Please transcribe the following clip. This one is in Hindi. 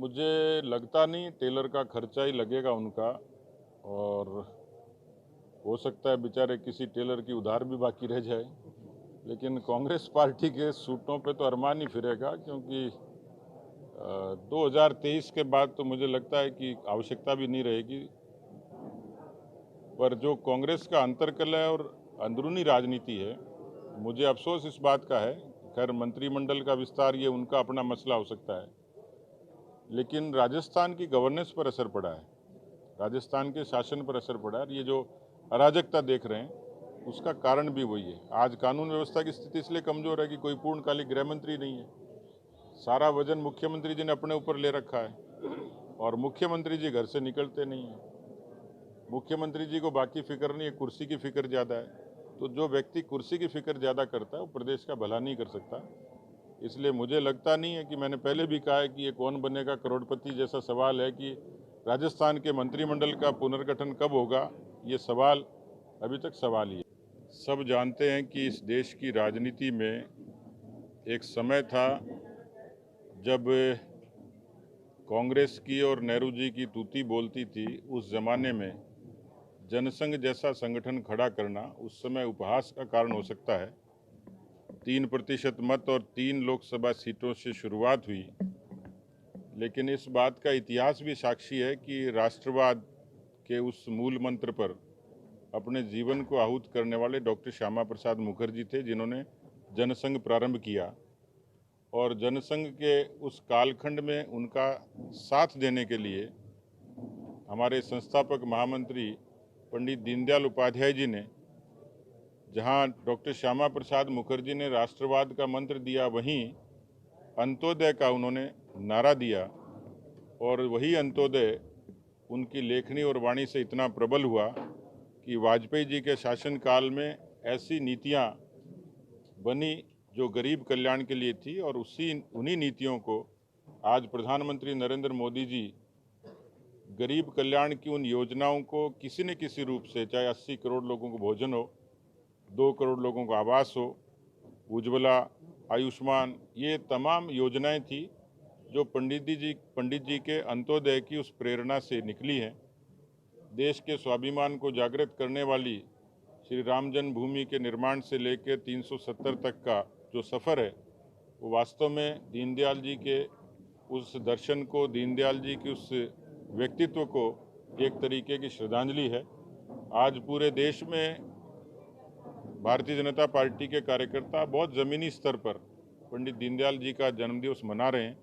मुझे लगता नहीं टेलर का खर्चा ही लगेगा उनका, और हो सकता है बेचारे किसी टेलर की उधार भी बाकी रह जाए। लेकिन कांग्रेस पार्टी के सूटों पे तो अरमान ही फिरेगा, क्योंकि 2023 के बाद तो मुझे लगता है कि आवश्यकता भी नहीं रहेगी। पर जो कांग्रेस का अंतर्कलह और अंदरूनी राजनीति है, मुझे अफसोस इस बात का है। खैर, मंत्रिमंडल का विस्तार ये उनका अपना मसला हो सकता है, लेकिन राजस्थान की गवर्नेंस पर असर पड़ा है, राजस्थान के शासन पर असर पड़ा है। ये जो अराजकता देख रहे हैं, उसका कारण भी वही है। आज कानून व्यवस्था की स्थिति इसलिए कमजोर है कि कोई पूर्णकालिक गृह मंत्री नहीं है। सारा वजन मुख्यमंत्री जी ने अपने ऊपर ले रखा है, और मुख्यमंत्री जी घर से निकलते नहीं हैं। मुख्यमंत्री जी को बाकी फिक्र नहीं है, कुर्सी की फिक्र ज़्यादा है। तो जो व्यक्ति कुर्सी की फिक्र ज़्यादा करता है वो प्रदेश का भला नहीं कर सकता। इसलिए मुझे लगता नहीं है कि, मैंने पहले भी कहा है कि ये कौन बनेगा करोड़पति जैसा सवाल है कि राजस्थान के मंत्रिमंडल का पुनर्गठन कब होगा, ये सवाल अभी तक सवाल ही है। सब जानते हैं कि इस देश की राजनीति में एक समय था जब कांग्रेस की और नेहरू जी की तूती बोलती थी। उस जमाने में जनसंघ जैसा संगठन खड़ा करना उस समय उपहास का कारण हो सकता है। 3% मत और 3 लोकसभा सीटों से शुरुआत हुई, लेकिन इस बात का इतिहास भी साक्षी है कि राष्ट्रवाद के उस मूल मंत्र पर अपने जीवन को आहूत करने वाले डॉक्टर श्यामा प्रसाद मुखर्जी थे, जिन्होंने जनसंघ प्रारंभ किया। और जनसंघ के उस कालखंड में उनका साथ देने के लिए हमारे संस्थापक महामंत्री पंडित दीनदयाल उपाध्याय जी ने, जहां डॉक्टर श्यामा प्रसाद मुखर्जी ने राष्ट्रवाद का मंत्र दिया, वहीं अंत्योदय का उन्होंने नारा दिया। और वही अंत्योदय उनकी लेखनी और वाणी से इतना प्रबल हुआ कि वाजपेयी जी के शासनकाल में ऐसी नीतियां बनी जो गरीब कल्याण के लिए थी, और उन्हीं नीतियों को आज प्रधानमंत्री नरेंद्र मोदी जी गरीब कल्याण की उन योजनाओं को किसी न किसी रूप से, चाहे 80 करोड़ लोगों को भोजन हो, 2 करोड़ लोगों को आवास हो, उज्ज्वला, आयुष्मान, ये तमाम योजनाएं थी जो पंडित जी के अंत्योदय की उस प्रेरणा से निकली हैं। देश के स्वाभिमान को जागृत करने वाली श्री राम जन्मभूमि के निर्माण से लेकर 370 तक का जो सफ़र है, वो वास्तव में दीनदयाल जी के उस दर्शन को, दीनदयाल जी के उस व्यक्तित्व को एक तरीके की श्रद्धांजलि है। आज पूरे देश में भारतीय जनता पार्टी के कार्यकर्ता बहुत ज़मीनी स्तर पर पंडित दीनदयाल जी का जन्मदिवस मना रहे हैं।